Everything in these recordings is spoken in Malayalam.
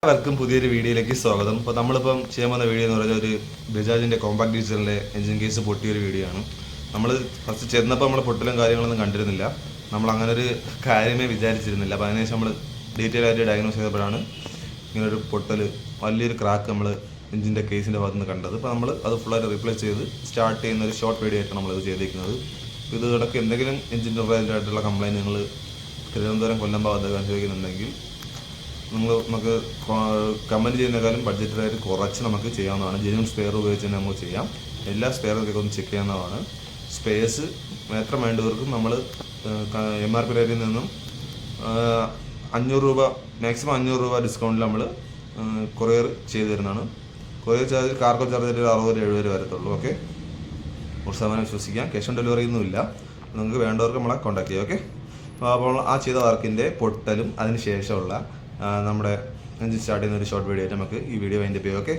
എല്ലാവർക്കും പുതിയൊരു വീഡിയോയിലേക്ക് സ്വാഗതം. അപ്പോൾ നമ്മളിപ്പം ചെയ്യാൻ പോകുന്ന വീഡിയോ എന്ന് പറഞ്ഞാൽ ഒരു ബജാജിൻ്റെ കോമ്പാക്ട് ഡീസലിൻ്റെ എഞ്ചിൻ കേസ് പൊട്ടിയൊരു വീഡിയോ ആണ്. നമ്മൾ ഫസ്റ്റ് ചെന്നപ്പോൾ നമ്മൾ പൊട്ടലും കാര്യങ്ങളൊന്നും കണ്ടിരുന്നില്ല. നമ്മൾ അങ്ങനെ ഒരു കാര്യമേ വിചാരിച്ചിരുന്നില്ല. അപ്പോൾ അതിനുശേഷം നമ്മൾ ഡീറ്റെയിൽ ആയിട്ട് ഡയഗ്നോസ് ചെയ്തപ്പോഴാണ് ഇങ്ങനൊരു പൊട്ടൽ, വലിയൊരു ക്രാക്ക് നമ്മൾ എഞ്ചിൻ്റെ കേസിൻ്റെ ഭാഗത്ത് നിന്ന് കണ്ടത്. അപ്പോൾ നമ്മൾ അത് ഫുള്ളായിട്ട് റീപ്ലേസ് ചെയ്ത് സ്റ്റാർട്ട് ചെയ്യുന്ന ഒരു ഷോർട്ട് വീഡിയോ ആയിട്ടാണ് നമ്മളിത് ചെയ്തിരിക്കുന്നത്. ഇത് ഇടയ്ക്ക് എന്തെങ്കിലും എഞ്ചിൻ റിലേറ്റഡ് ആയിട്ടുള്ള കംപ്ലയിൻറ്റ് നിങ്ങൾ തിരുവനന്തപുരം കൊല്ലം ഭാഗത്ത് അനുഭവിക്കുന്നുണ്ടെങ്കിൽ നമുക്ക് കമൻറ്റ് ചെയ്യുന്നതിനേക്കാളും ബഡ്ജറ്റിലായിട്ട് കുറച്ച് നമുക്ക് ചെയ്യാവുന്നതാണ്. ജെന്യൂൻ സ്പെയർ ഉപയോഗിച്ച് തന്നെ നമുക്ക് ചെയ്യാം. എല്ലാ സ്പെയറൊക്കെ ഒന്ന് ചെക്ക് ചെയ്യാവുന്നതാണ്. സ്പേസ് എത്ര വേണ്ടവർക്കും നമ്മൾ MRP റേറ്റിൽ നിന്നും 500 രൂപ, മാക്സിമം 500 രൂപ ഡിസ്കൗണ്ടിൽ നമ്മൾ കൊറിയർ ചെയ്തു തരുന്നതാണ്. കൊറിയർ ചാർജ്, കാർഗോ ചാർജ് ഒരു 60-70 വരത്തുള്ളൂ. ഓക്കെ, 100% വിശ്വസിക്കാം. ക്യാഷ് ഓൺ ഡെലിവറി ഒന്നും ഇല്ല. നിങ്ങൾക്ക് വേണ്ടവർക്ക് നമ്മളെ കോൺടാക്ട് ചെയ്യാം. ഓക്കെ, അപ്പോൾ ആ ചെയ്ത വർക്കിൻ്റെ പൊട്ടലും അതിന് ശേഷമുള്ള നമ്മുടെ എഞ്ചിൻ സ്റ്റാർട്ട് ചെയ്യുന്ന ഒരു ഷോർട്ട് വീഡിയോ ആയിട്ട് നമുക്ക് ഈ വീഡിയോ വൈൻഡ് അപ്പ് ചെയ്യാം. ഓക്കെ,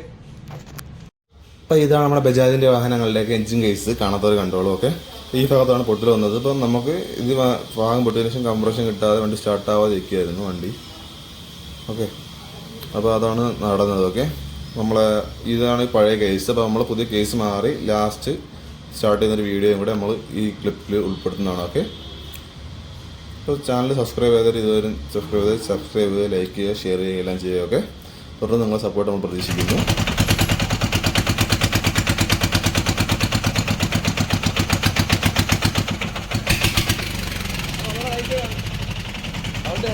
അപ്പോൾ ഇതാണ് നമ്മുടെ ബജാജിൻ്റെ വാഹനങ്ങളിലേക്ക് എഞ്ചിൻ കേസ് കാണാത്തവർ കണ്ടോളൂ. ഓക്കെ, ഈ ഭാഗത്താണ് പൊട്ടൽ വന്നത്. ഇപ്പം നമുക്ക് ഇത് ഭാഗം പൊട്ടിയതിനു ശേഷം കംപ്രഷൻ കിട്ടാതെ വണ്ടി സ്റ്റാർട്ട് ആവാതെ ഇരിക്കുകയായിരുന്നു വണ്ടി. ഓക്കെ, അപ്പോൾ അതാണ് നടന്നത്. ഓക്കെ, ഇതാണ് പഴയ കേസ്. അപ്പോൾ നമ്മൾ പുതിയ കേസ് മാറി ലാസ്റ്റ് സ്റ്റാർട്ട് ചെയ്യുന്നൊരു വീഡിയോയും കൂടെ നമ്മൾ ഈ ക്ലിപ്പിൽ ഉൾപ്പെടുത്തുന്നതാണ്. ഓക്കെ, അപ്പോൾ ചാനൽ സബ്സ്ക്രൈബ് ചെയ്തിട്ട് ഇതുവരെ സബ്സ്ക്രൈബ് ചെയ്ത് ലൈക്ക് ചെയ്യുക, ഷെയർ ചെയ്യുക, എല്ലാം ചെയ്യുക. ഓക്കെ, തുടർന്ന് നിങ്ങളുടെ സപ്പോർട്ട് നമ്മൾ പ്രതീക്ഷിക്കുന്നു. അവിടെ